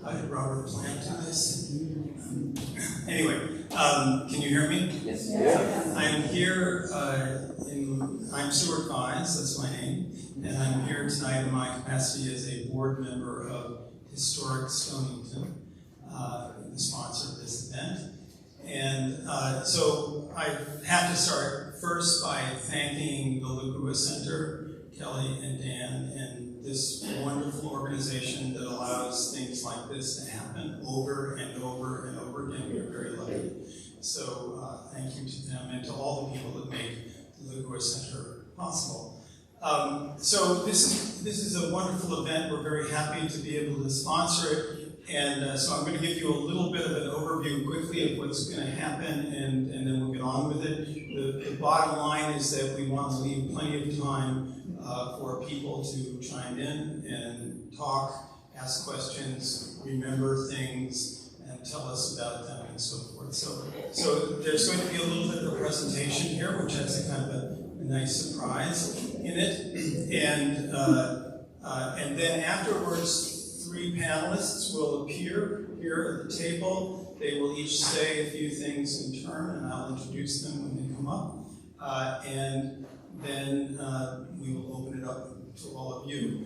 I had Robert planned to this. Anyway, can you hear me? Yes. Yeah. I'm here I'm Stuart Vines, that's my name, and I'm here tonight in my capacity as a board member of Historic Stonington, the sponsor of this event. And so I have to start first by thanking the LaGrua Center, Kelly and Dan, and this wonderful organization that allows things like this to happen over and over and over again. We are very lucky. So thank you to them and to all the people that make the LaGrua Center possible. So this is a wonderful event. We're very happy to be able to sponsor it. And so I'm going to give you a little bit of an overview quickly of what's going to happen, and then we'll get on with it. The bottom line is that we want to leave plenty of time for people to chime in and talk, ask questions, remember things, and tell us about them and so forth. So there's going to be a little bit of a presentation here, which has a kind of a nice surprise in it. And then afterwards, 3 panelists will appear here at the table. They will each say a few things in turn, and I'll introduce them when they come up. And then we will open it up to all of you.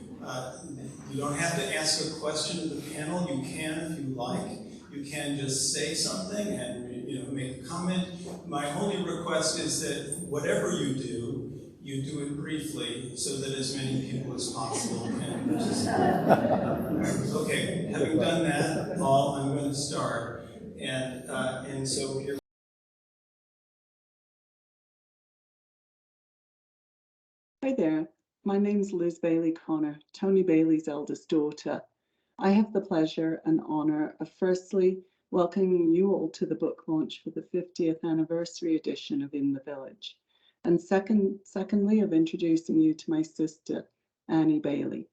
You don't have to ask a question to the panel. You can if you like. You can just say something and make a comment. My only request is that whatever you do it briefly so that as many people as possible can participate. Okay, having done that, I'm going to start. And so here. Hi there, my name's Liz Bailey Connor, Tony Bailey's eldest daughter. I have the pleasure and honour of firstly welcoming you all to the book launch for the 50th anniversary edition of In the Village. And secondly, of introducing you to my sister, Annie Bailey.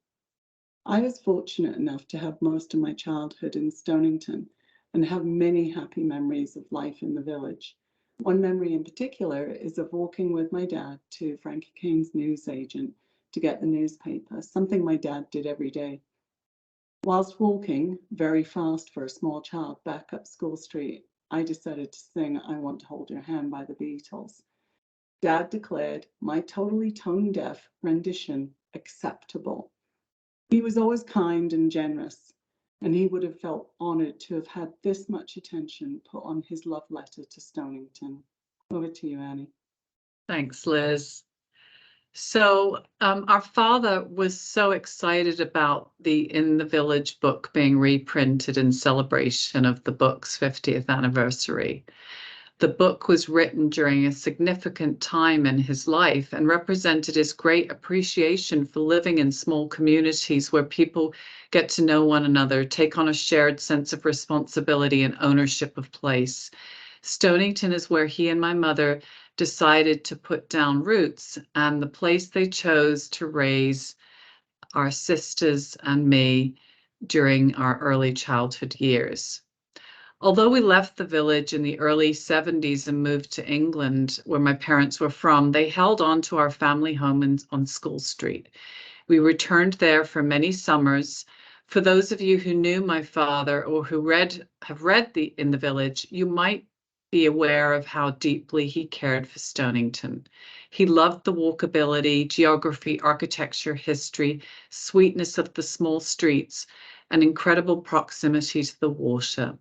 I was fortunate enough to have most of my childhood in Stonington and have many happy memories of life in the village. One memory in particular is of walking with my dad to Frankie Kane's newsagent to get the newspaper, something my dad did every day. Whilst walking very fast for a small child back up School Street, I decided to sing I Want to Hold Your Hand by the Beatles. Dad declared my totally tone-deaf rendition acceptable. He was always kind and generous, and he would have felt honoured to have had this much attention put on his love letter to Stonington. Over to you, Annie. Thanks, Liz. So our father was so excited about the In the Village book being reprinted in celebration of the book's 50th anniversary. The book was written during a significant time in his life and represented his great appreciation for living in small communities where people get to know one another, take on a shared sense of responsibility and ownership of place. Stonington is where he and my mother decided to put down roots, and the place they chose to raise our sisters and me during our early childhood years. Although we left the village in the early 70s and moved to England, where my parents were from, they held on to our family home on School Street. We returned there for many summers. For those of you who knew my father or who have read In the Village, you might be aware of how deeply he cared for Stonington. He loved the walkability, geography, architecture, history, sweetness of the small streets, and incredible proximity to the water.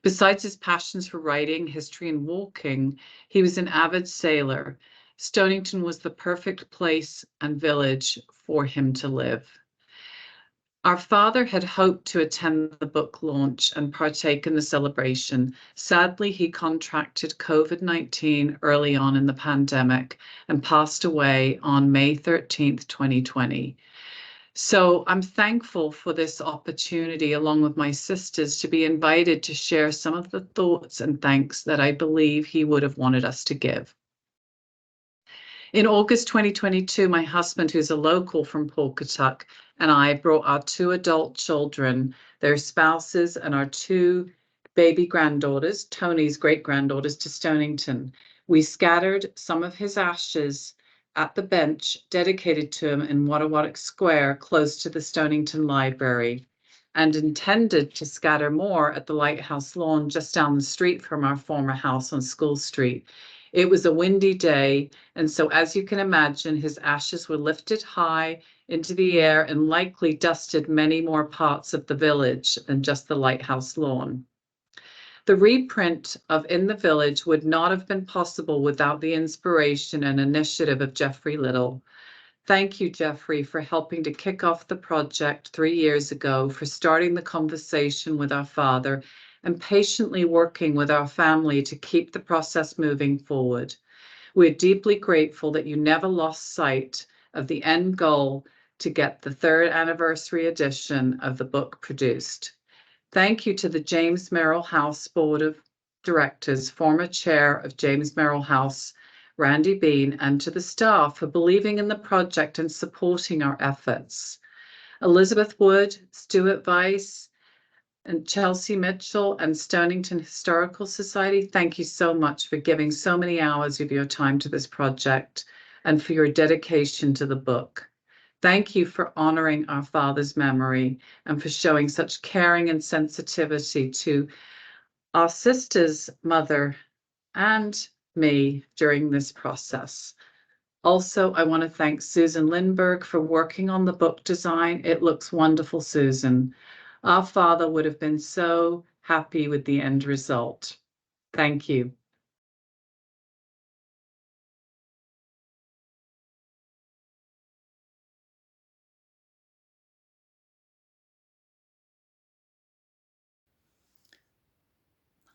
Besides his passions for writing, history, and walking, he was an avid sailor. Stonington was the perfect place and village for him to live. Our father had hoped to attend the book launch and partake in the celebration. Sadly, he contracted COVID-19 early on in the pandemic and passed away on May 13th, 2020. So I'm thankful for this opportunity, along with my sisters, to be invited to share some of the thoughts and thanks that I believe he would have wanted us to give. In August 2022, my husband, who's a local from Pawcatuck, and I brought our 2 adult children, their spouses, and our 2 baby granddaughters, Tony's great-granddaughters, to Stonington. We scattered some of his ashes at the bench dedicated to him in Wattawattack Square, close to the Stonington Library. and intended to scatter more at the lighthouse lawn just down the street from our former house on School Street. It was a windy day, and so as you can imagine, his ashes were lifted high into the air and likely dusted many more parts of the village than just the lighthouse lawn. The reprint of In the Village would not have been possible without the inspiration and initiative of Geoffrey Little. Thank you, Geoffrey, for helping to kick off the project 3 years ago, for starting the conversation with our father, and patiently working with our family to keep the process moving forward. We're deeply grateful that you never lost sight of the end goal to get the 3rd anniversary edition of the book produced. Thank you to the James Merrill House Board of Directors, former chair of James Merrill House, Randy Bean, and to the staff for believing in the project and supporting our efforts. Elizabeth Wood, Stuart Weiss, and Chelsea Mitchell and Stonington Historical Society, thank you so much for giving so many hours of your time to this project and for your dedication to the book. Thank you for honoring our father's memory and for showing such caring and sensitivity to our sister's mother and me during this process. Also, I want to thank Susan Lindberg for working on the book design. It looks wonderful, Susan. Our father would have been so happy with the end result. Thank you.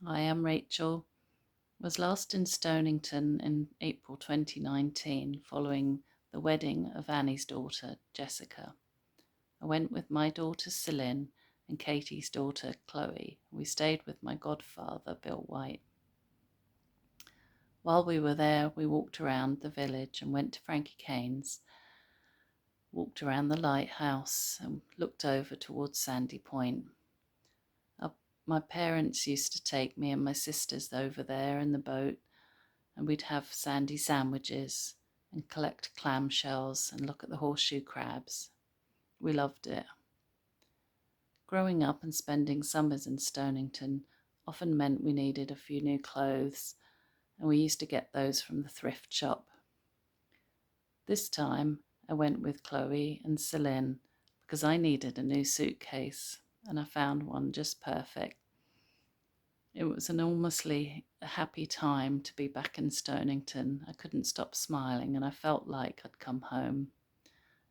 Hi, I'm Rachel. Was last in Stonington in April 2019 following the wedding of Annie's daughter, Jessica. I went with my daughter, Celine, and Katie's daughter, Chloe. We stayed with my godfather, Bill White. While we were there, we walked around the village and went to Frankie Kane's, walked around the lighthouse and looked over towards Sandy Point. My parents used to take me and my sisters over there in the boat, and we'd have sandy sandwiches and collect clamshells and look at the horseshoe crabs. We loved it. Growing up and spending summers in Stonington often meant we needed a few new clothes, and we used to get those from the thrift shop. This time I went with Chloe and Celine because I needed a new suitcase, and I found one just perfect. It was an enormously happy time to be back in Stonington. I couldn't stop smiling and I felt like I'd come home.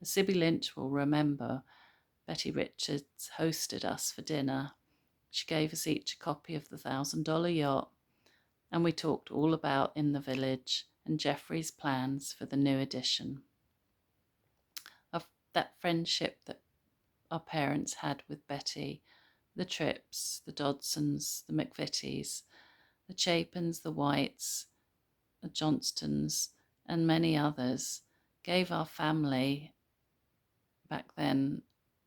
As Sibby Lynch will remember, Betty Richards hosted us for dinner. She gave us each a copy of the $1,000 Yacht, and we talked all about In the Village and Geoffrey's plans for the new edition. Of that friendship that our parents had with Betty, the Tripps, the Dodsons, the McVitties, the Chapins, the Whites, the Johnstons, and many others gave our family back then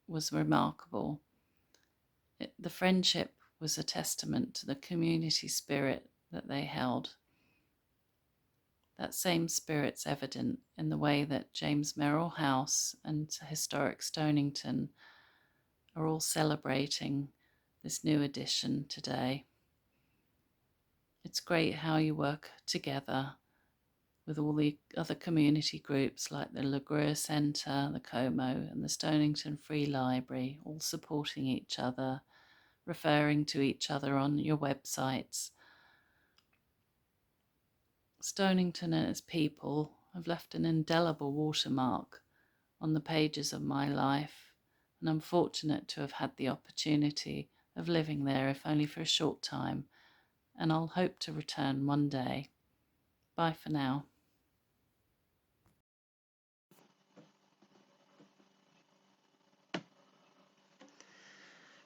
was remarkable. The friendship was a testament to the community spirit that they held. That same spirit's evident in the way that James Merrill House and Historic Stonington are all celebrating this new edition today. It's great how you work together with all the other community groups like the LaGrua Center, the Como, and the Stonington Free Library, all supporting each other, referring to each other on your websites. Stonington and its people have left an indelible watermark on the pages of my life, and I'm fortunate to have had the opportunity of living there, if only for a short time, and I'll hope to return one day. Bye for now.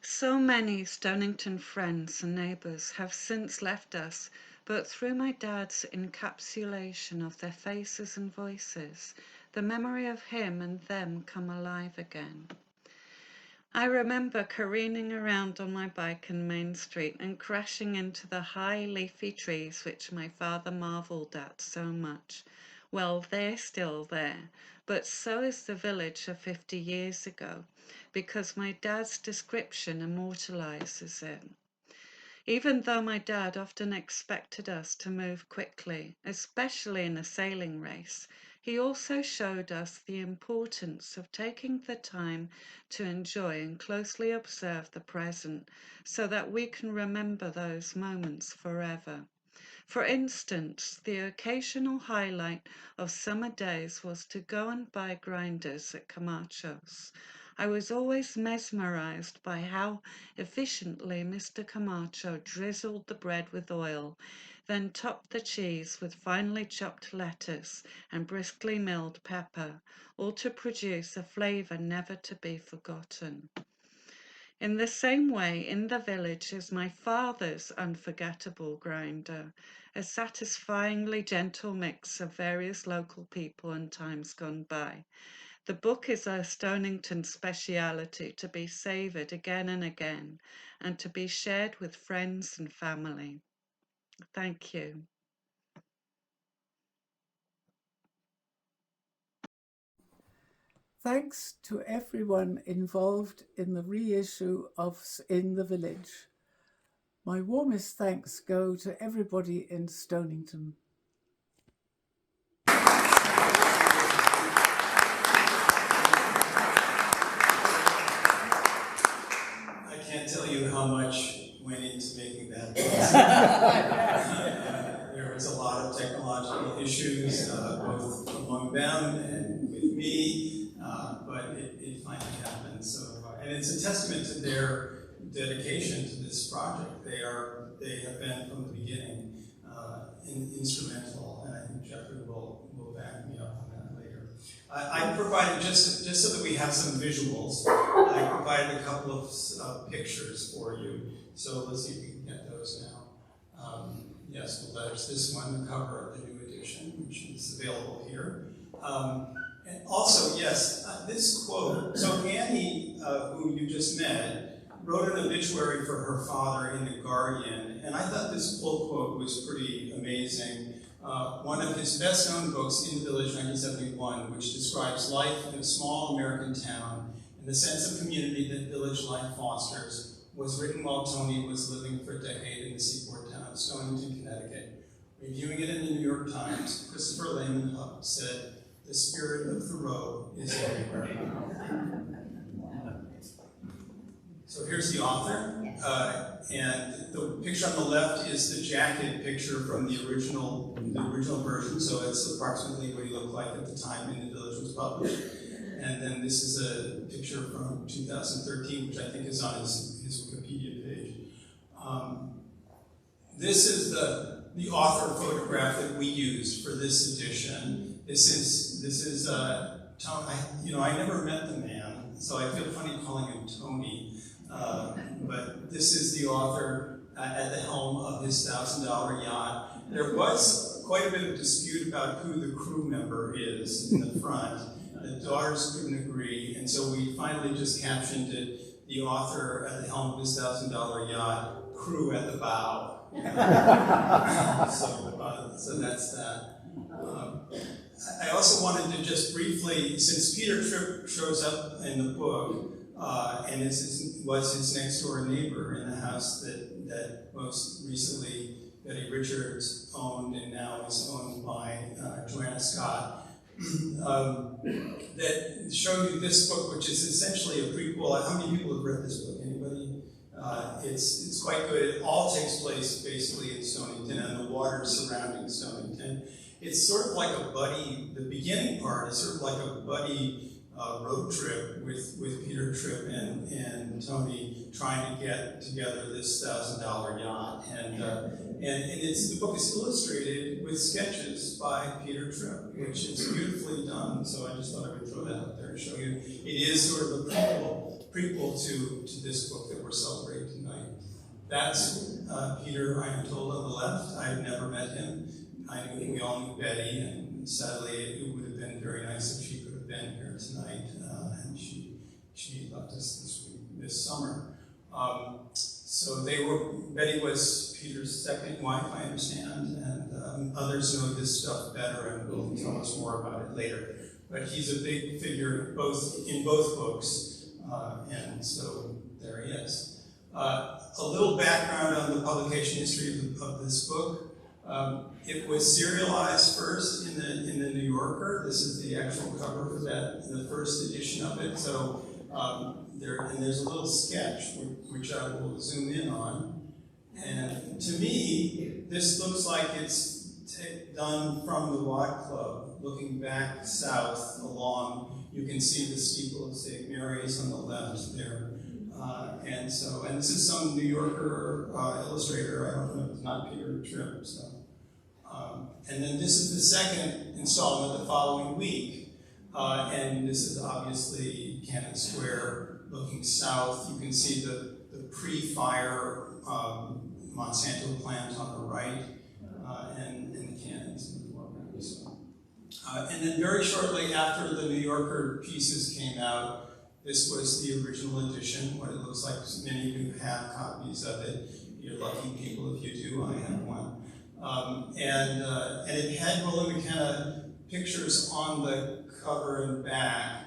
So many Stonington friends and neighbours have since left us, but through my dad's encapsulation of their faces and voices, the memory of him and them come alive again. I remember careening around on my bike in Main Street and crashing into the high leafy trees which my father marvelled at so much, Well, they're still there, but so is the village of 50 years ago, because my dad's description immortalizes it. Even though my dad often expected us to move quickly, especially in a sailing race, he also showed us the importance of taking the time to enjoy and closely observe the present so that we can remember those moments forever. For instance, the occasional highlight of summer days was to go and buy grinders at Camacho's. I was always mesmerized by how efficiently Mr. Camacho drizzled the bread with oil, then topped the cheese with finely chopped lettuce and briskly milled pepper, all to produce a flavor never to be forgotten. In the same way, in the village is my father's unforgettable grinder, a satisfyingly gentle mix of various local people and times gone by. The book is a Stonington speciality to be savoured again and again and to be shared with friends and family. Thank you. Thanks to everyone involved in the reissue of In the Village. My warmest thanks go to everybody in Stonington. I can't tell you how much went into making that book. There was a lot of technological issues, both among them and with me, but it finally happened. So, and it's a testament to their dedication to this project. They have been from the beginning instrumental, and I think Geoffrey will back me up on that later. I provided, just so that we have some visuals, I provided a couple of pictures for you. So let's see if we can get those now. Yes, well, there's this one, the cover of the new edition, which is available here. And also, yes, this quote. So Annie, who you just met, wrote an obituary for her father in The Guardian, and I thought this full quote was pretty amazing. One of his best-known books, In the Village, 1971, which describes life in a small American town and the sense of community that village life fosters, was written while Tony was living for a decade in the seaport town of Stonington, Connecticut. Reviewing it in the New York Times, Christopher Lehman said, "The spirit of Thoreau is everywhere." So here's the author, and the picture on the left is the jacket picture from the original version, so it's approximately what he looked like at the time In the Village was published. And then this is a picture from 2013, which I think is on his Wikipedia page. This is the author photograph that we used for this edition. This is Tony. I never met the man, so I feel funny calling him Tony. But this is the author at the helm of his $1,000 yacht. There was quite a bit of dispute about who the crew member is in the front. The daughters couldn't agree, and so we finally just captioned it, the author at the helm of his $1,000 yacht, crew at the bow. So that's that. I also wanted to just briefly, since Peter Tripp shows up in the book, and was his next door neighbor in the house that most recently Betty Richards owned and now is owned by Joanna Scott, that showed you this book, which is essentially a prequel. How many people have read this book? Anybody? It's quite good. It all takes place basically in Stonington and the waters surrounding Stonington. It's sort of like a buddy, the beginning part is sort of like a buddy road trip with Peter Tripp and Tony trying to get together this $1,000 yacht. And the book is illustrated with sketches by Peter Tripp, which is beautifully done. So I just thought I would throw that up there and show you. It is sort of a prequel to this book that we're celebrating tonight. That's Peter, I am told, on the left. I had never met him. We all knew Betty, and sadly it would have been very nice if she could have been here tonight, and she left us this summer. So Betty was Peter's second wife, I understand, and others know this stuff better and will tell us more about it later. But he's a big figure in both books, and so there he is. A little background on the publication history of this book. It was serialized first in the New Yorker. This is the actual cover for that, the first edition of it. So there's a little sketch which I will zoom in on. And to me, this looks like it's done from the Watt Club, looking back south along. You can see the steeple of St. Mary's on the left there. And this is some New Yorker illustrator. I don't know, it's not Peter Tripp. So. And then this is the second installment the following week. And this is obviously Cannon Square looking south. You can see the pre-fire Monsanto plant on the right, and the cannons in the foreground. So. And then very shortly after the New Yorker pieces came out, this was the original edition, what it looks like. Many of you have copies of it. You're lucky people if you do. I have one. And it had Roland McKenna pictures on the cover and back.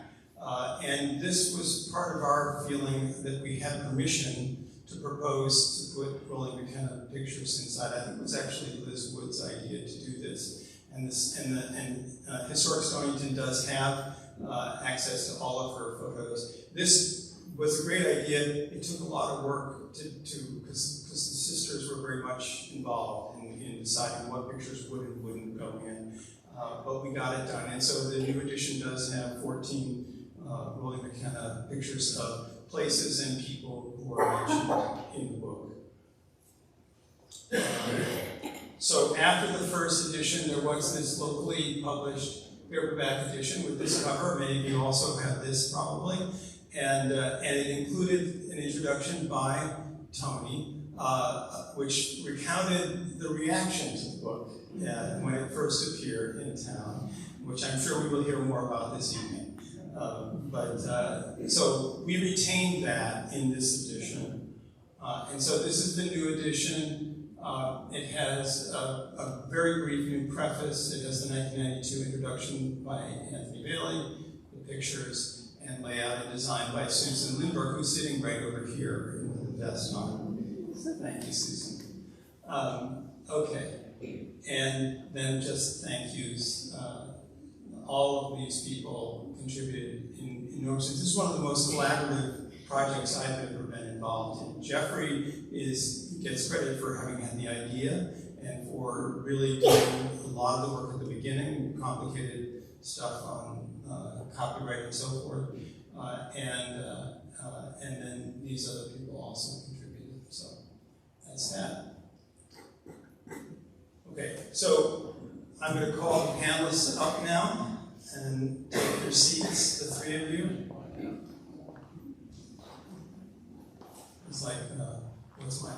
And this was part of our feeling that we had permission to propose to put Roland McKenna pictures inside. I think it was actually Liz Wood's idea to do this. And Historic Stonington does have access to all of her photos. This was a great idea. It took a lot of work because the sisters were very much involved in deciding what pictures would and wouldn't go in. But we got it done. And so the new edition does have 14 Roland McKenna pictures of places and people who are mentioned in the book. So after the first edition, there was this locally published paperback edition with this cover. Many of you also have this probably. And it included an introduction by Tony, which recounted the reaction to the book when it first appeared in town, which I'm sure we will hear more about this evening. So we retained that in this edition. And so this is the new edition. It has a very brief new preface. It has the 1992 introduction by Anthony Bailey, the pictures and layout and design by Susan Lindbergh, who's sitting right over here with the vest on. So thank you, Susan. Okay, and then just thank yous. All of these people contributed enormously. This is one of the most collaborative projects I've ever been involved in. Geoffrey gets credit for having had the idea and for really doing a lot of the work at the beginning, complicated stuff on copyright and so forth. And then these other people also contributed. So that's that. Okay, so I'm going to call the panelists up now and take your seats, the three of you. It's like, what's my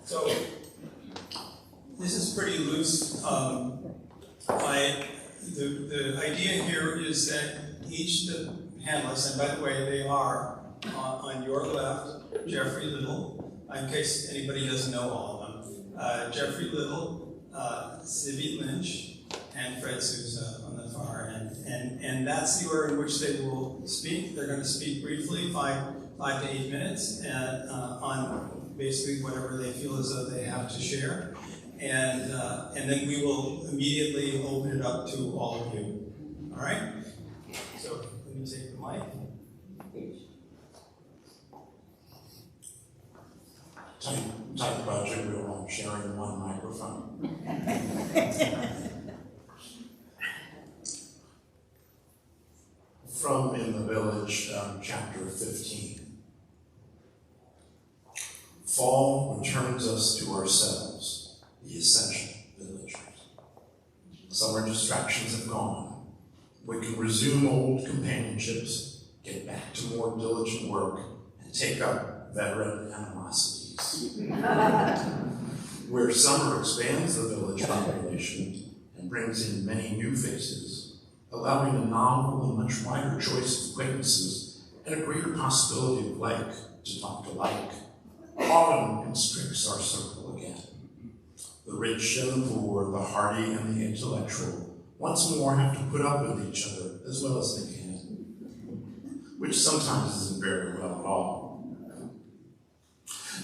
So this is pretty loose. The idea here is that each of the panelists, and by the way, they are on your left, Geoffrey Little, in case anybody doesn't know all of them, Geoffrey Little, Sibby Lynch, and Fred Souza on the far end. And that's the order in which they will speak. They're going to speak briefly, 5 to 8 minutes, and on basically whatever they feel as though they have to share. And then we will immediately open it up to all of you. All right? So let me take the mic. Tight budget, we're all sharing one microphone. From In the Village, chapter 15. Fall returns us to ourselves, the essential villagers. Summer distractions have gone. We can resume old companionships, get back to more diligent work, and take up veteran animosities. Where summer expands the village population and brings in many new faces, allowing a novel and much wider choice of acquaintances and a greater possibility of like to talk to like, often constricts our circle again. The rich and the poor, the hardy and the intellectual, once more have to put up with each other as well as they can, which sometimes isn't very well at all.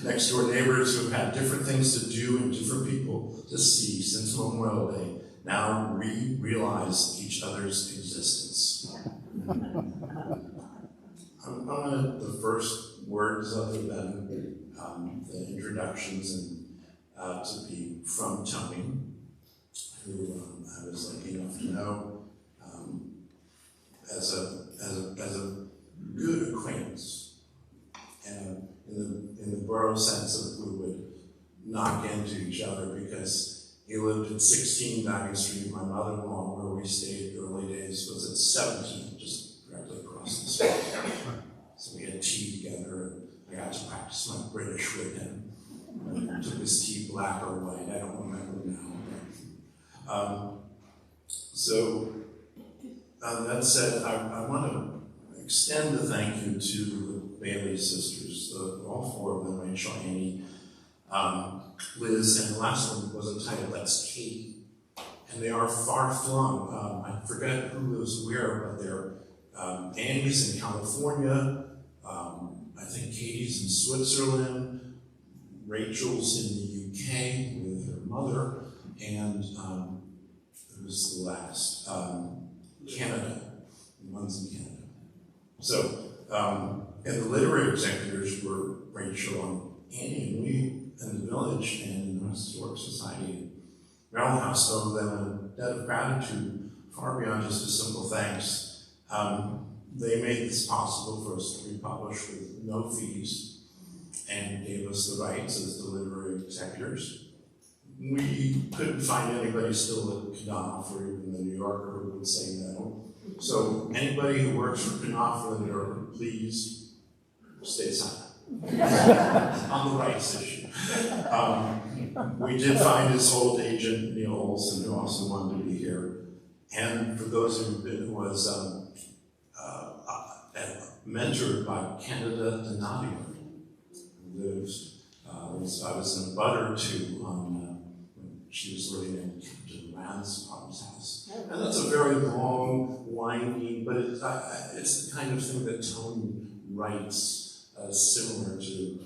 Next door neighbors who have had different things to do and different people to see since Memorial Day now realize each other's existence. The first words other than the introductions and to be from Tony, who I was lucky enough to know as a good acquaintance, and in the borough sense of we would knock into each other because he lived at 16 Baggage Street. My mother-in-law, where we stayed early days, was at 17, just directly across the street. So we had tea together, and I got to practice my British with him. Took his tea black or white, I don't remember now. That said, I want to extend a thank you to the Bailey sisters, all four of them, Rachel, Annie, Liz, and the last one was entitled That's Katie. And they are far-flung. I forget who lives where, but they're Annie's in California, I think Katie's in Switzerland, Rachel's in the UK with her mother, and who was the last? Canada. One's in Canada. So, and the literary executors were Rachel and Annie, and we in the village and in the Historical Society Roundhouse owe them a debt of gratitude far beyond just a simple thanks. They made this possible for us to be published with no fees and gave us the rights as the literary executors. We couldn't find anybody still at Knopf or even the New Yorker who would say no. So anybody who works for Knopf or the New Yorker, please stay silent on the rights issue. We did find his old agent, Neil Olson, who also wanted to be here. And for those who was mentored by Candida Donadio, who lives, I was in a butter to when she was living in Captain Rand's mom's house. And that's a very long, windy, but it's the kind of thing that Tony writes, similar to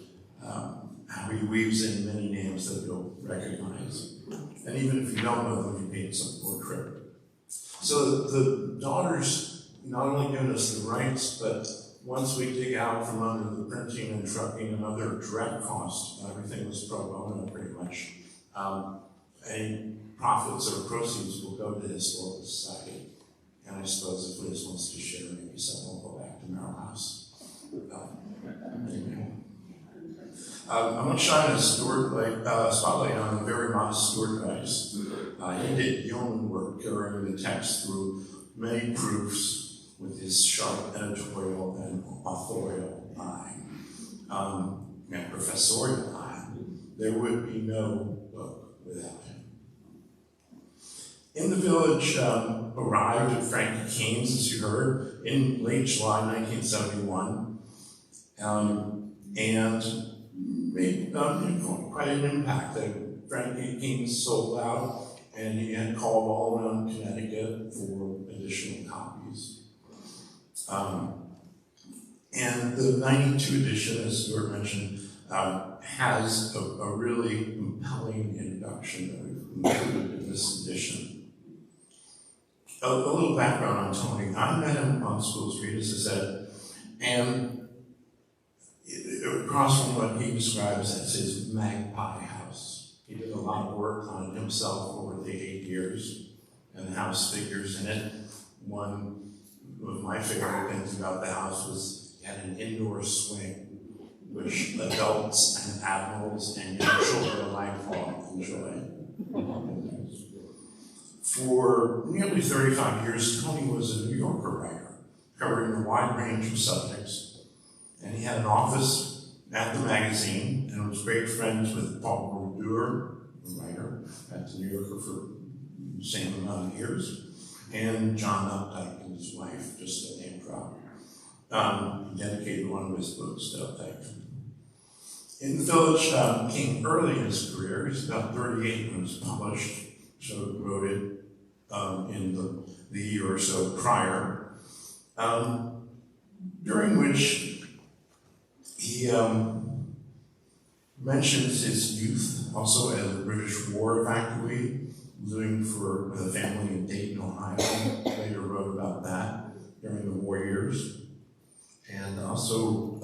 how he weaves in many names that you'll recognize. And even if you don't know them, he paints a portrait. So the daughters not only given us the rights, but once we dig out from under the printing and trucking and other direct costs, everything was pro bono pretty much. Any profits or proceeds will go to the Historical Society. And I suppose if Liz wants to share, maybe some will go back to Merrill House. Anyway. I want to shine a spotlight on the very modest Stuart Price. He did yeoman work carrying the text through many proofs with his sharp editorial and authorial eye, and professorial eye. There would be no book without him. In the Village arrived at Frankie Keynes, as you heard, in late July 1971, and made quite an impact. That Frankie Keynes sold out, and he had called all around Connecticut for additional copies. And the 92 edition, as Stuart mentioned, has a really compelling introduction that we've included in this edition. A little background on Tony. I met him on School Street, as I said, and across from what he describes as his magpie house. He did a lot of work on it himself over the 8 years, and the house figures in it. One of my favorite things about the house was it had an indoor swing, which adults and admirals and young children alike enjoy. For nearly 35 years, Tony was a New Yorker writer, covering a wide range of subjects. And he had an office at the magazine and was great friends with Paul Brodeur, the writer, at the New Yorker for the same amount of years. and John Updike and his wife, just a name drop. He dedicated one of his books to Updike. In the village, came early in his career. He's about 38 when it was published, so wrote it in the year or so prior, during which he mentions his youth also as a British war evacuee, living with a family in Dayton, Ohio. Later wrote about that during the war years, and also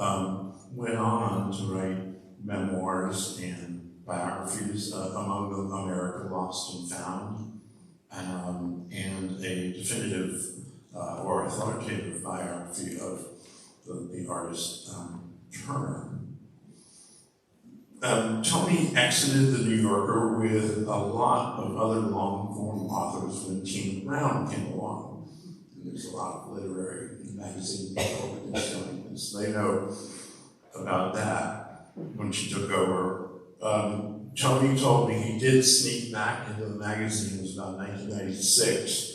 went on to write memoirs and biographies, among them America Lost and Found, and a definitive or authoritative biography of the artist Turner. Tony exited the New Yorker with a lot of other long-form authors when Tina Brown came along. And there's a lot of literary magazine people in Stonington, so they know about that when she took over. Tony told me he did sneak back into the magazine. It was about 1996.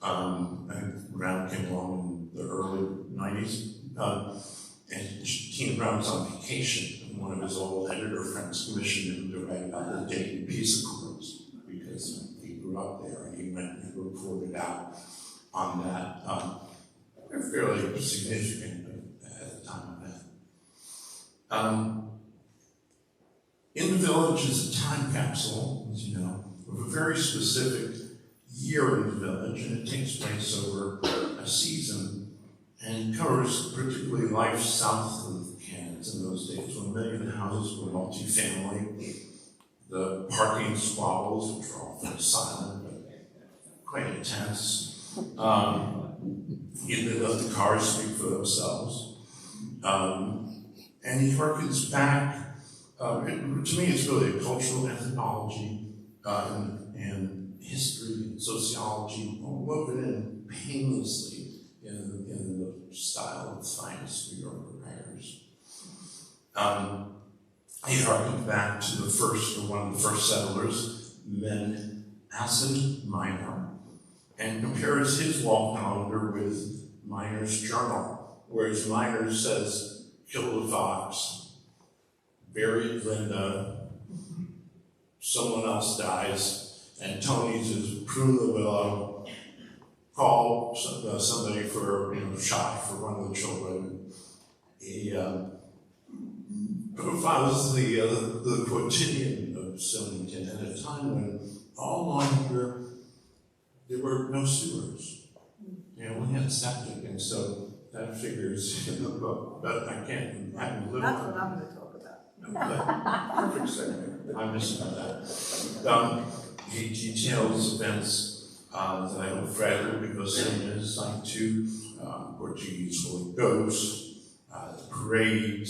And Brown came along in the early 90s. And Tina Brown was on vacation, and one of his old editor friends commissioned him to write about the Dayton Peace Accords because he grew up there, and he went and reported out on that. They're fairly significant at the time of that. In the Village is a time capsule, as you know, of a very specific year in the village, and it takes place over a season and covers particularly life south of Kansas in those days when many of the houses were multi-family. The parking squabbles, which were often silent but quite intense. They let the cars speak for themselves. And he harkens back. To me, it's really a cultural anthropology and history and sociology all woven in painlessly in the style of the finest New Yorker writers. He harkened back to one of the first settlers, Manasseh Minor, and compares his wall calendar with Minor's journal, whereas Minor says, killed a fox, buried Linda, someone else dies, and Tony's is prune the willow, call somebody for shot for one of the children. He profiles the quotidian of Stonington at a time when all along here there were no sewers. We had septic, and so that figures in the book. But I haven't lived. That's what I'm going to talk about. Okay. Perfect segment. I'm missing that. He details events that I know Fred will be listening to his like to, Portuguese Holy Ghost, parades,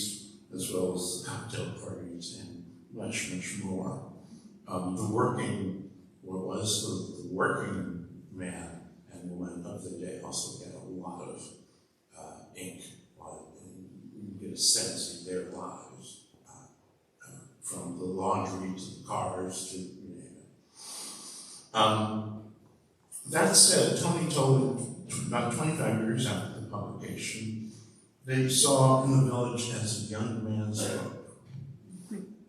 as well as the cocktail parties, and much, much more. The working man and woman of the day also get a lot of ink, you get a sense of their lives, from the laundry to the cars to you name it. That said, Tony told him about 25 years after the publication that he saw In the Village as a young man's book.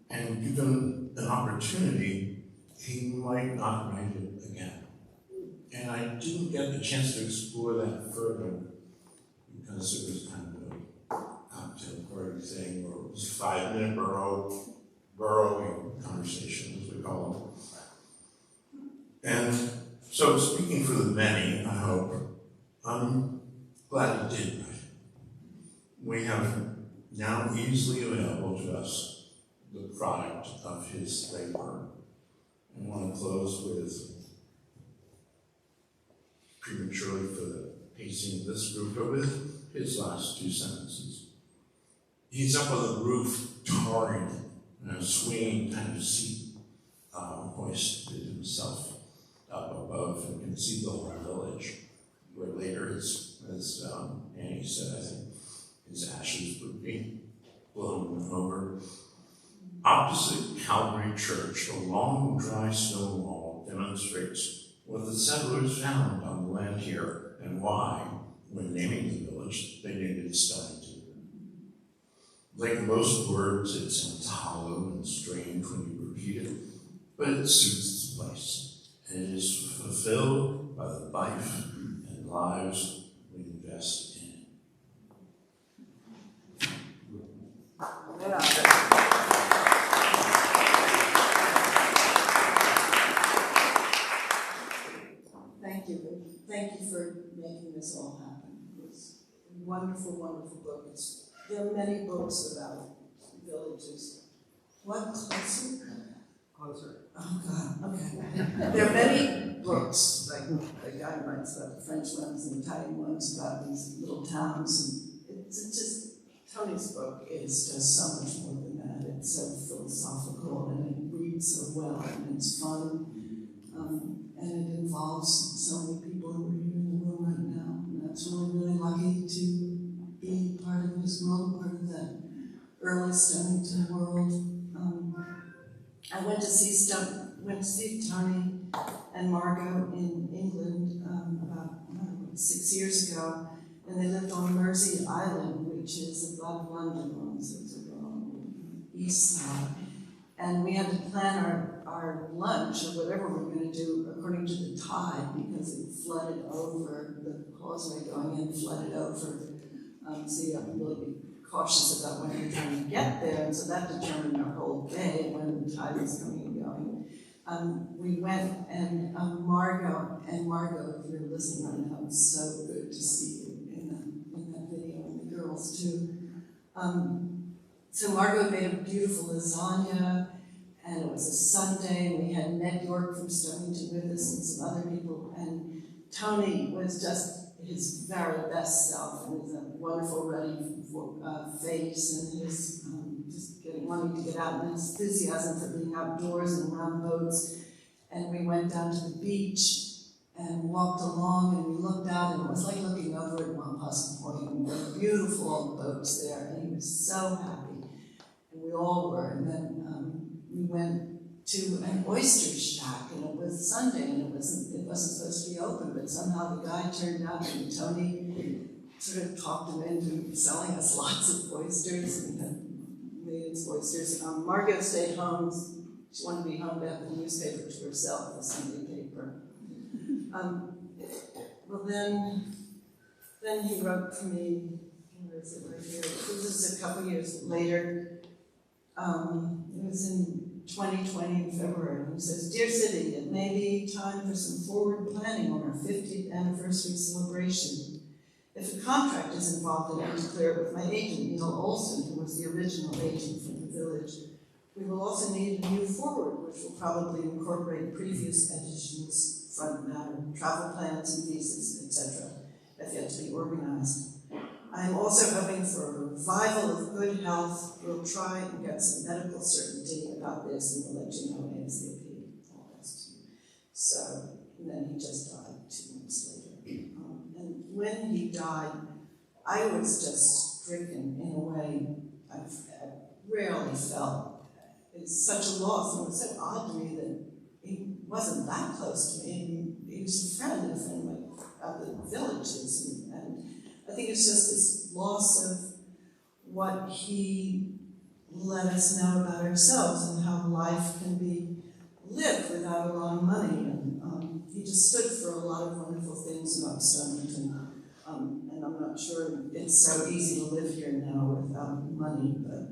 And given an opportunity, he might not write it again. And I didn't get a chance to explore that further because it was kind of a cocktail party thing, or it was a 5-minute burrowing conversation, as we call it. And so, speaking for the many, I hope, I'm glad he did write it. We have now easily available to us the product of his labor. I want to close with, prematurely for the pacing of this group, but with his last 2 sentences. He's up on the roof, tarring in a swinging kind of seat, hoisted himself up above and can see the whole village, where later, as Annie said, I think his ashes would be blown over. Opposite Calvary Church, a long, dry stone wall demonstrates what the settlers found on the land here, and why, when naming the village, they named it Stonington. Like most words, it sounds hollow and strange when you repeat it, but it suits the place, and it is fulfilled by the life and lives we invest in it. Thank you. Thank you for making this all happen. It was a wonderful, wonderful book. There are many books about villages. What? Closer? Closer. Oh, God. Okay. There are many books, like the guy writes about the French ones and Italian ones about these little towns. And it's just, Tony's book is just so much more than that. It's so philosophical and it reads so well and it's fun. And it involves so many people who are here in the room right now. And that's really, really lucky to be part of his world, part of that early Stonington world. I went to see Tony and Margot in England about 6 years ago, and they lived on Mersey Island, which is above London, so it's on the east side. And we had to plan our lunch or whatever we were going to do according to the tide because it flooded over, the causeway going in flooded over. So you have to really be cautious about when you're trying to get there. And so that determined our whole day when the tide was coming and going. We went and Margot, if you're listening right now, it's so good to see you in that video, and the girls too. So Margot made a beautiful lasagna, and it was a Sunday, and we had Ned York from Stonington with us and some other people, and Tony was just his very best self, and with a wonderful ruddy face, and his just wanting to get out, and his enthusiasm for being outdoors and around boats. And we went down to the beach and walked along, and we looked out, and it was like looking over at Wampus Point, and there were beautiful old boats there, and he was so happy, and we all were. And then we went to an oyster shack, and it was Sunday, and it wasn't supposed to be open, but somehow the guy turned out, and Tony sort of talked him into selling us lots of oysters, and had millions of oysters. Margot stayed home. She wanted to be home to have the newspaper to herself, the Sunday paper. Well, then he wrote for me, where is it right here? This is a couple years later. It was in 2020 in February. He says, "Dear Sibby, it may be time for some forward planning on our 50th anniversary celebration. If a contract is involved, I need to clear it with my agent, Neil Olson, who was the original agent from the village. We will also need a new forward, which will probably incorporate previous editions, front matter, travel plans and visas, etc. Have yet to be organized. I am also hoping for a revival of good health. We'll try and get some medical certainty about this, and we'll let you know ASAP." All that's to you. So, and then he just died 2 months later. And when he died, I was just stricken in a way I've rarely felt. It's such a loss, and it was so odd to me that he wasn't that close to me. He was a friend of the villages, and I think it's just this loss of what he let us know about ourselves and how life can be lived without a lot of money. And he just stood for a lot of wonderful things about Stonington. And I'm not sure it's so easy to live here now without money, but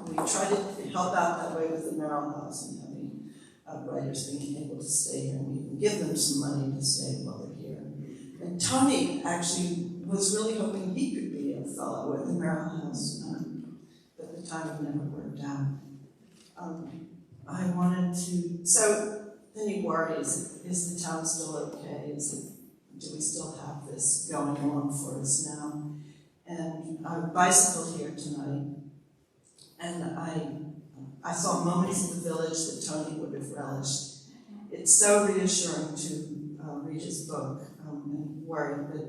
we try to help out that way with the Merrill House and having writers being able to stay here, and we can give them some money to stay while they're here. And Tony actually was really hoping he could be a fellow at the Merrill House, but the timing never worked out. I wanted to, so then you worry, is the town still okay? Do we still have this going on for us now? And I bicycled here tonight, and I saw moments of the village that Tony would have relished. It's so reassuring to read his book and worry that,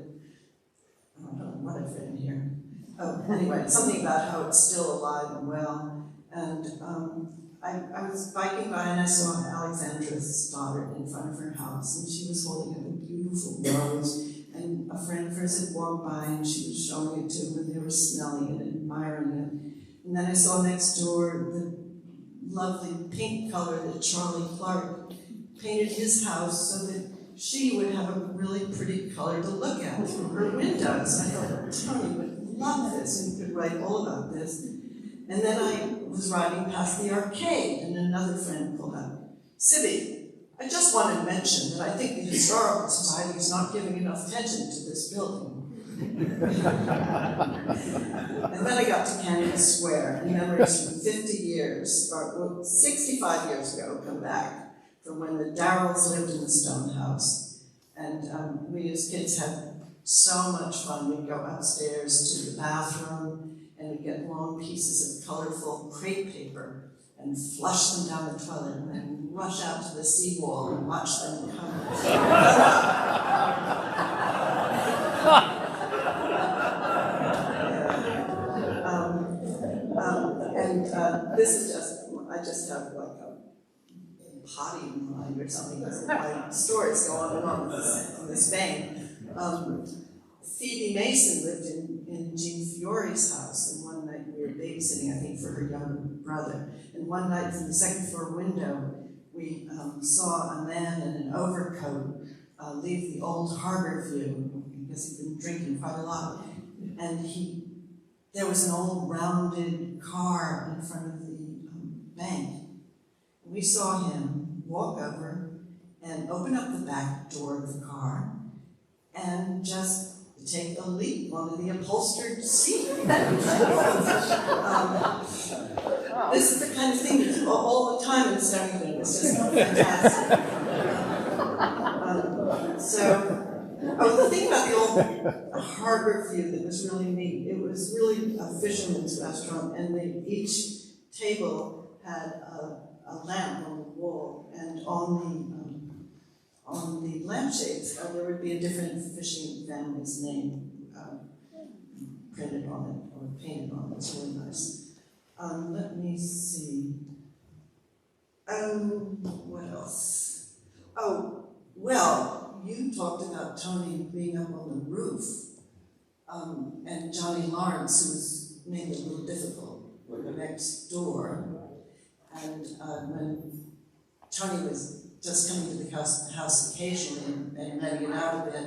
I don't know what I've written here. Oh, anyway, something about how it's still alive and well. And I was biking by and I saw Alexandra's daughter in front of her house, and she was holding up a beautiful rose, and a friend of hers had walked by and she was showing it to them, and they were smelling it and admiring it. And then I saw next door the lovely pink color that Charlie Clark painted his house so that she would have a really pretty color to look at through her windows. I thought, Tony would love this and could write all about this. And then I was riding past the arcade, and another friend pulled up, Sibby, I just wanted to mention that I think the Historical Society is not giving enough attention to this building. And then I got to Canyon Square, and memories from 50 years, or 65 years ago, come back from when the Darrells lived in the stone house. And we as kids had so much fun. We'd go upstairs to the bathroom, and we'd get long pieces of colorful crepe paper and flush them down the toilet, and then rush out to the seawall and watch them come. This is just, I just have like a potty mind or something, because my stories go on and on in this vein. Phoebe Mason lived in Jean Fiore's house, and one night we were babysitting, I think, for her younger brother. And one night from the second floor window, we saw a man in an overcoat leave the old harbor view, because he'd been drinking quite a lot. And there was an old rounded car in front of the bank. We saw him walk over and open up the back door of the car and just take a leap onto the upholstered seat. This is the kind of thing that's all the time in Stonington. It's just fantastic. The thing about the old harbor view that was really neat, it was really a fisherman's restaurant, and each table had a lamp on the wall, and on the lampshades there would be a different fishing family's name printed on it or painted on it. It's really nice. Let me see. What else? Oh, well, you talked about Tony being up on the roof, and Johnny Lawrence, who was made it a little difficult, were the next door. And when Tony was just coming to the house occasionally and renting it out a bit,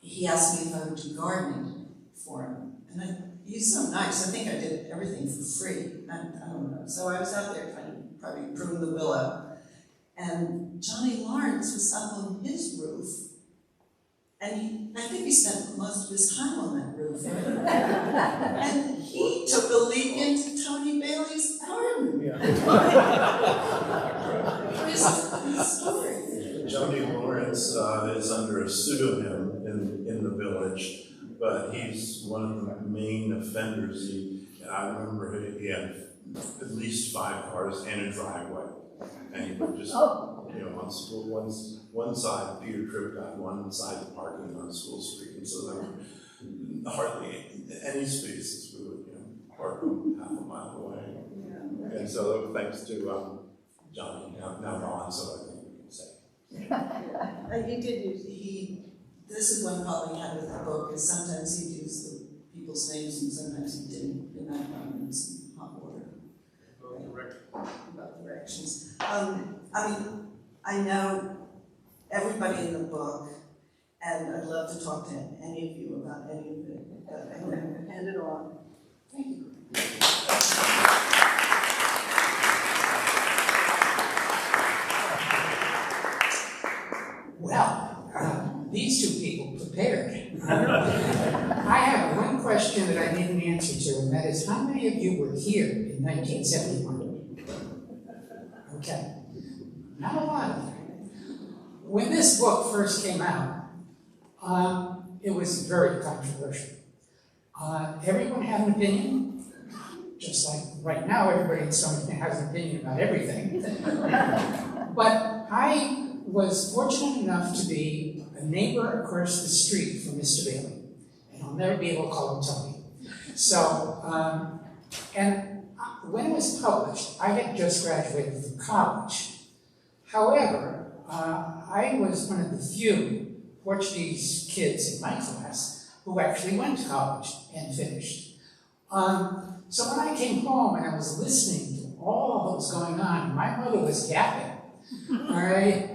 he asked me if I would do gardening for him. And he's so nice. I think I did everything for free. I don't know. So I was out there trying to probably prune the willow. And Johnny Lawrence was up on his roof. And I think he spent most of his time on that roof. And he took a leap into Tony Bailey's garden. His story. Johnny Lawrence is under a pseudonym in the village, but he's one of the main offenders. I remember he had at least 5 cars and a driveway, and he would just, on school, one side, Peter Tripp got one side of parking on School Street, and so there were hardly any spaces. We would park them half a mile away. Yeah. And so thanks to Johnny, now gone, so I think we can say. This is one problem he had with the book, is sometimes he'd use the people's names and sometimes he didn't, in that one in some hot water. About directions. I know everybody in the book, and I'd love to talk to any of you about any of it, but I'm going to hand it on. Thank you. Well, these two people prepared. I have one question that I need an answer to, and that is, how many of you were here in 1971? Okay, not a lot of you. When this book first came out, it was very controversial. Everyone had an opinion, just like right now everybody in Stonington has an opinion about everything. But I was fortunate enough to be a neighbor across the street from Mr. Bailey, and I'll never be able to call him Tony. So, and when it was published, I had just graduated from college. However, I was one of the few Portuguese kids in my class who actually went to college and finished. So when I came home and I was listening to all that was going on, my mother was yapping, all right?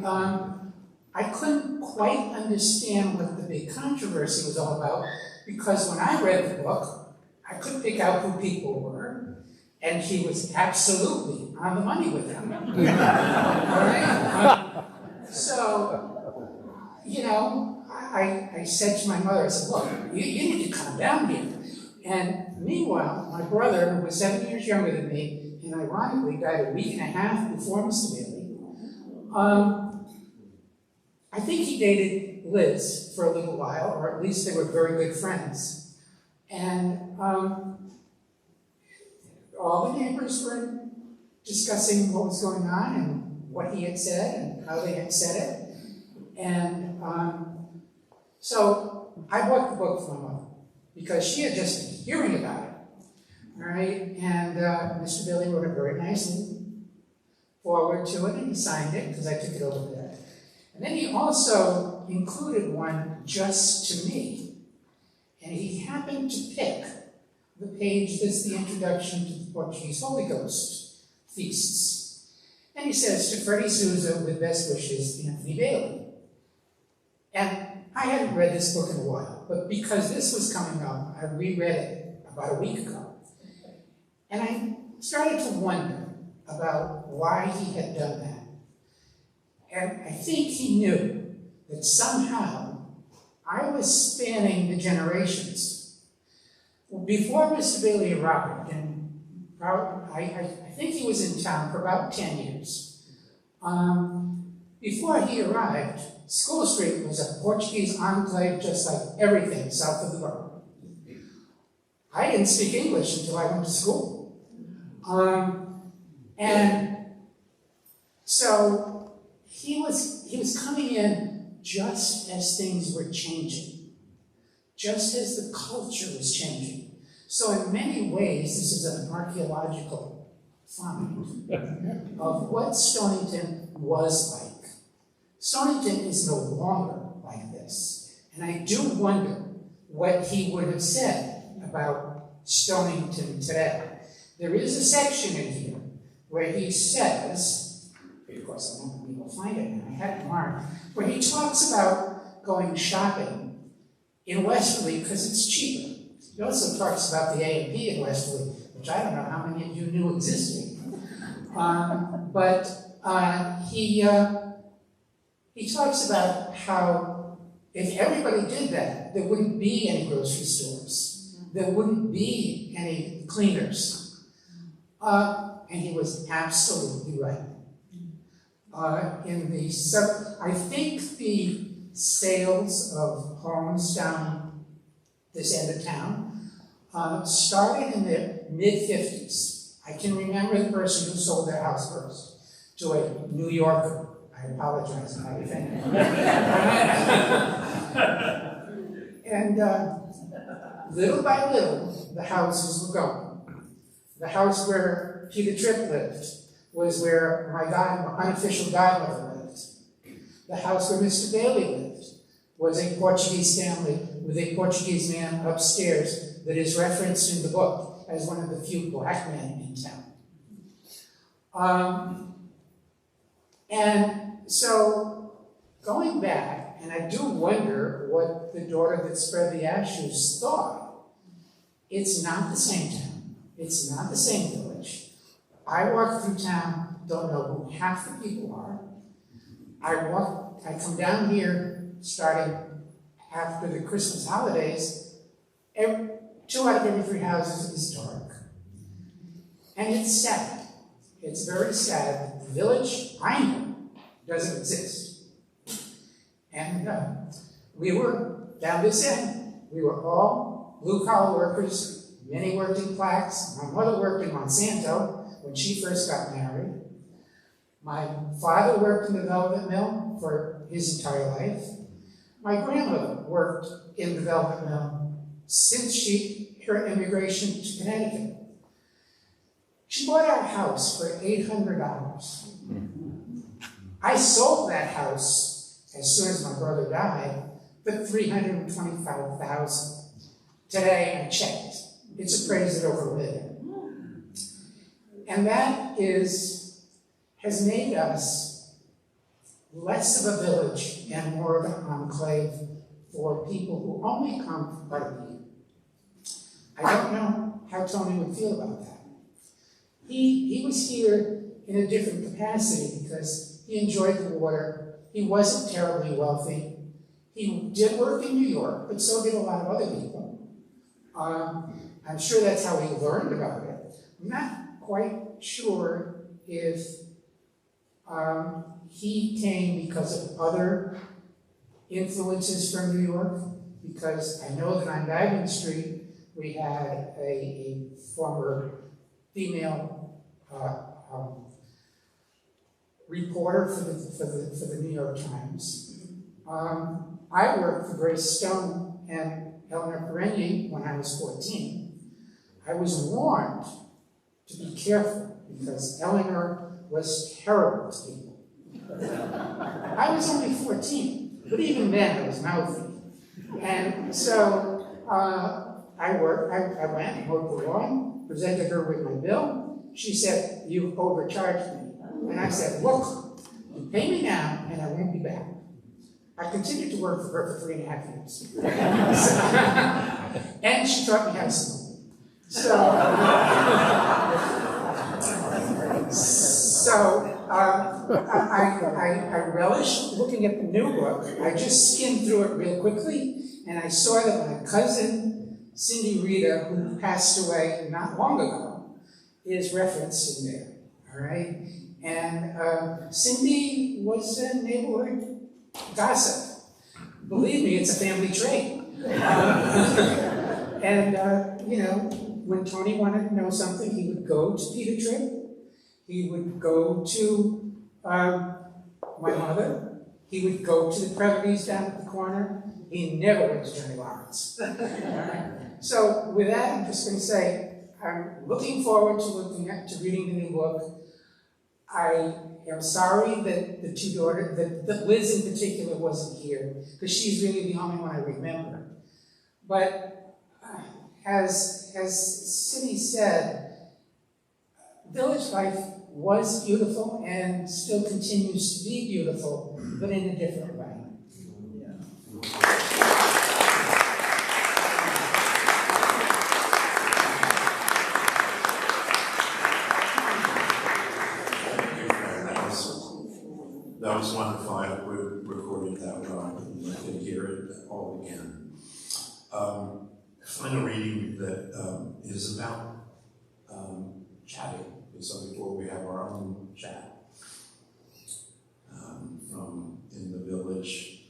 I couldn't quite understand what the big controversy was all about, because when I read the book, I couldn't pick out who people were, and he was absolutely on the money with them. All right? So, you know, I said to my mother, I said, look, you need to calm down here. And meanwhile, my brother, who was 7 years younger than me, and ironically died a week and a half before Mr. Bailey, I think he dated Liz for a little while, or at least they were very good friends. And all the neighbors were discussing what was going on and what he had said and how they had said it. And so I bought the book for my mother because she had just been hearing about it. All right, and Mr. Bailey wrote a very nicely forward to it, and he signed it because I took it over there. And then he also included one just to me. And he happened to pick the page that's the introduction to the Portuguese Holy Ghost feasts. And he says, to Freddie Souza, with best wishes, Anthony Bailey. And I hadn't read this book in a while, but because this was coming up, I reread it about a week ago. And I started to wonder about why he had done that. And I think he knew that somehow I was spanning the generations. Before Mr. Bailey arrived, and I think he was in town for about 10 years. Before he arrived, School Street was a Portuguese enclave just like everything south of the borough. I didn't speak English until I went to school. And so he was coming in just as things were changing, just as the culture was changing. So in many ways, this is an archaeological find of what Stonington was like. Stonington is no longer like this. And I do wonder what he would have said about Stonington today. There is a section in here where he says, of course I won't be able to find it, and I had it marked, where he talks about going shopping in Westerly because it's cheaper. He also talks about the A&P in Westerly, which I don't know how many of you knew existed. He talks about how if everybody did that, there wouldn't be any grocery stores. There wouldn't be any cleaners. And he was absolutely right. I think the sales of homes down this end of town started in the mid-50s. I can remember the person who sold their house first to a New Yorker. I apologize if I offended him. And little by little, the houses were going. The house where Peter Tripp lived was where my unofficial godmother lived. The house where Mr. Bailey lived was a Portuguese family with a Portuguese man upstairs that is referenced in the book as one of the few black men in town. And so, going back, and I do wonder what the daughter that spread the ashes thought. It's not the same town. It's not the same village. I walk through town, don't know who half the people are. I come down here starting after the Christmas holidays. 2 out of every 3 houses is dark. And it's sad. It's very sad. The village I know doesn't exist. And we were down this end. We were all blue-collar workers. Many worked in plaques. My mother worked in Monsanto when she first got married. My father worked in the velvet mill for his entire life. My grandmother worked in the velvet mill since her immigration to Connecticut. She bought our house for $800. I sold that house as soon as my brother died for $325,000. Today I checked. It's appraised at over $1 million. And that has made us less of a village and more of an enclave for people who only come for part of the year. I don't know how Tony would feel about that. He was here in a different capacity because he enjoyed the water. He wasn't terribly wealthy. He did work in New York, but so did a lot of other people. I'm sure that's how he learned about it. I'm not quite sure if he came because of other influences from New York, because I know that on Diamond Street we had a former female reporter for the New York Times. I worked for Grace Stone and Eleanor Perenyi when I was 14. I was warned to be careful because Eleanor was terrible to people. I was only 14, but even then I was mouthy. And so I went and mowed the lawn, presented her with my bill. She said, "You've overcharged me." And I said, "Look, you pay me now and I won't be back." I continued to work for her for 3.5 years. And she taught me how to smoke. I relished looking at the new book. I just skimmed through it real quickly, and I saw that my cousin, Cindy Rita, who passed away not long ago, is referenced in there, all right? And Cindy was a neighborhood gossip. Believe me, it's a family trait. When Tony wanted to know something, he would go to Peter Tripp. He would go to my mother. He would go to the Preveries down at the corner. He never went to Johnny Lawrence. So with that, I'm just going to say, I'm looking forward to reading the new book. I am sorry that the two daughters, that Liz in particular wasn't here, because she's really the only one I remember. But as Sibby said, village life was beautiful and still continues to be beautiful, but in a different way. That was wonderful. I recorded that well, and I can hear it all again. Final reading that is about chatting. So before we have our own chat from In the Village,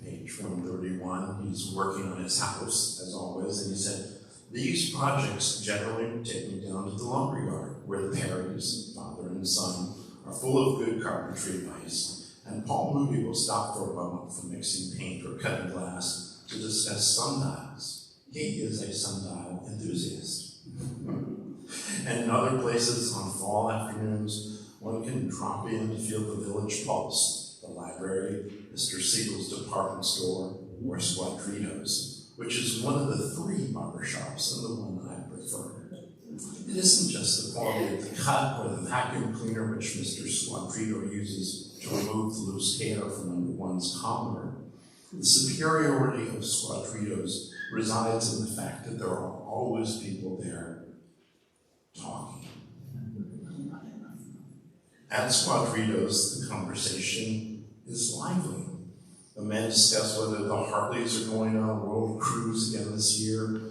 page from 31. He's working on his house, as always, and he said, "These projects generally take me down to the lumberyard, where the Perrys, father and son, are full of good carpentry advice, and Paul Moody will stop for a moment from mixing paint or cutting glass to discuss sundials. He is a sundial enthusiast." And in other places, on fall afternoons, one can drop in to feel the village pulse, the library, Mr. Siegel's department store, or Squadritos, which is one of the 3 barbershops and the one I prefer. It isn't just the quality of the cut or the vacuum cleaner which Mr. Squadrito uses to remove the loose hair from under one's collar. The superiority of Squadritos resides in the fact that there are always people there talking. At Squadritos, the conversation is lively. The men discuss whether the Hartleys are going on a world cruise again this year,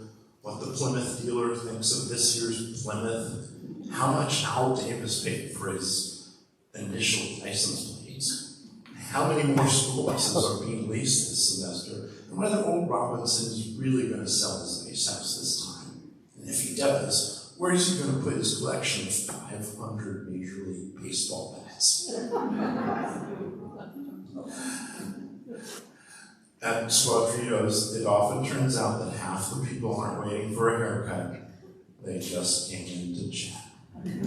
what the Plymouth dealer thinks of this year's Plymouth, how much Hal Davis paid for his initial license plates, how many more school buses are being leased this semester, and whether old Robinson is really going to sell his base house this time. And if he does, where is he going to put his collection of 500 Major League Baseball bats? At Squadritos, it often turns out that half the people aren't waiting for a haircut. They just came in to chat. Okay,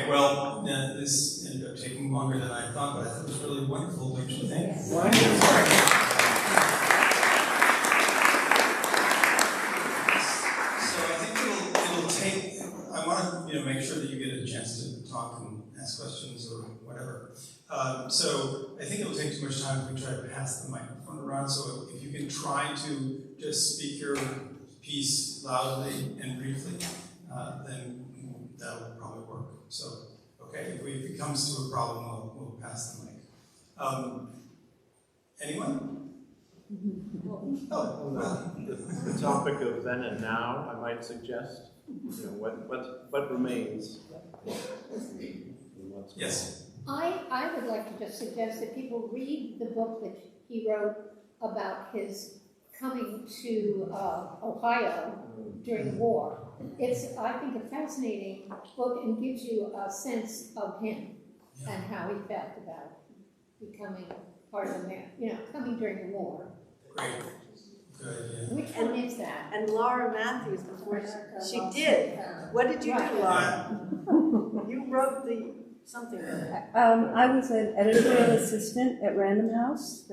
well, this ended up taking longer than I thought, but I thought it was really wonderful, don't you think? So I think it'll take, I want to make sure that you get a chance to talk and ask questions or whatever. So I think it'll take too much time if we try to pass the microphone around, so if you can try to just speak your piece loudly and briefly, then that'll probably work. So, okay, if it comes to a problem, we'll pass the mic. Anyone? Oh, well. The topic of then and now, I might suggest, what remains? Yes. I would like to just suggest that people read the book that he wrote about his coming to Ohio during the war. It's, I think, a fascinating book and gives you a sense of him and how he felt about becoming part of America, coming during the war. Great. Good, yeah. Which one is that? And Laura Matthews, before she did. What did you do, Laura? You wrote something. I was an editorial assistant at Random House,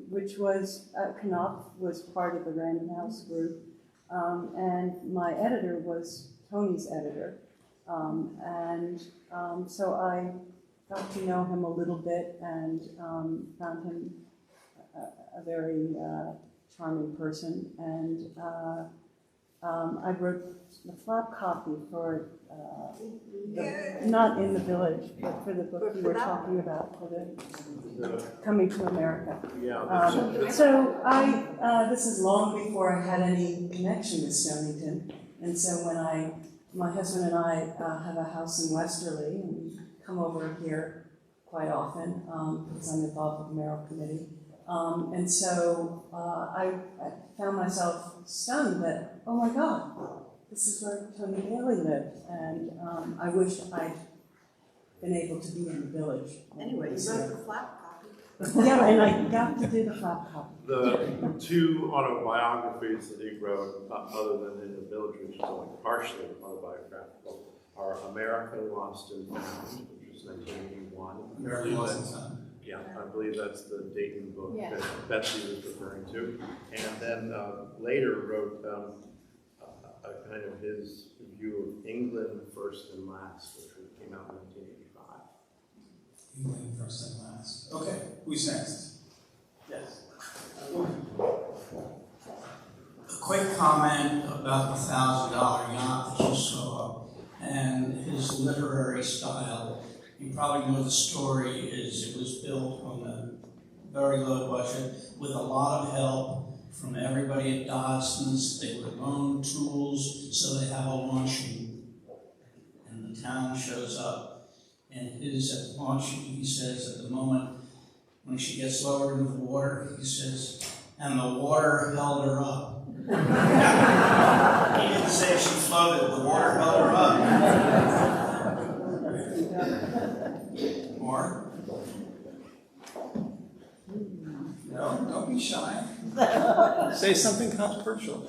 which was, Knopf was part of the Random House group, and my editor was Tony's editor, so I got to know him a little bit and found him a very charming person, and I wrote the flap copy for not in the village, but for the book you were talking about, for the Coming to America. So this is long before I had any connection with Stonington, and so when my husband and I have a house in Westerly, and we come over here quite often because I'm involved with the mayoral committee. And so I found myself stunned that, oh my God, this is where Tony Bailey lived. And I wish I'd been able to be in the village. Anyway, you wrote the flap copy. Yeah, and I got to do the flap copy. The two autobiographies that he wrote, other than In the Village, which is only partially autobiographical, are American Lost and Found, which is 1981. American Lost and Found. Yeah, I believe that's the Dayton book that Betsy was referring to. And then later wrote a kind of his view of England first and last, which came out in 1985. England first and last. Okay, who's next? Yes. A quick comment about the $1,000 yacht that you saw and his literary style. You probably know the story is it was built on a very low budget with a lot of help from everybody at Dodson's. They would loan tools so they have a launching. And the town shows up. And his launching, he says, at the moment when she gets lowered into the water, he says, and the water held her up. He didn't say she floated, the water held her up. More? No, don't be shy. Say something controversial.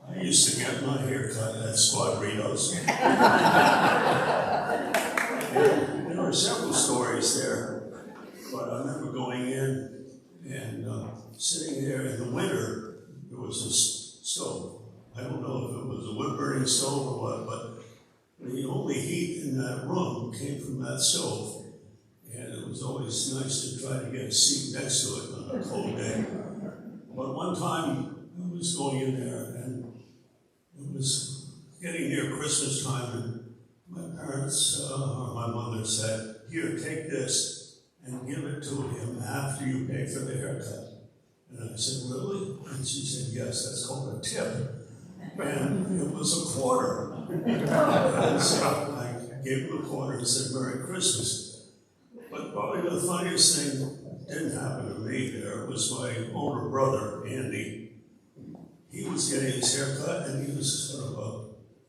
I used to get my hair cut at Squadritos. There were several stories there, but I remember going in and sitting there in the winter. There was a stove. I don't know if it was a wood-burning stove or what, but the only heat in that room came from that stove. And it was always nice to try to get a seat next to it on a cold day. But one time I was going in there and it was getting near Christmas time, and my parents, or my mother said, "Here, take this and give it to him after you pay for the haircut." And I said, "Really?" And she said, "Yes, that's called a tip." And it was a quarter. And so I gave him a quarter and said, "Merry Christmas." But probably the funniest thing that didn't happen to me there was my older brother, Andy. He was getting his hair cut, and he was sort of a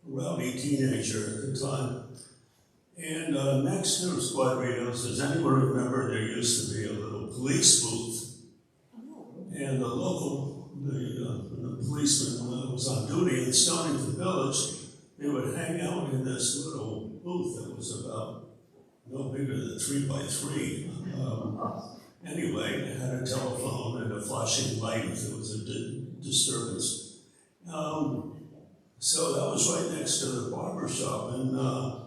rowdy teenager at the time. And next to squad radios, does anyone remember there used to be a little police booth? And the local, the policeman was on duty in Stonington Village. They would hang out in this little booth that was about no bigger than 3 by 3. Anyway, it had a telephone and a flashing light if there was a disturbance. So that was right next to the barber shop, and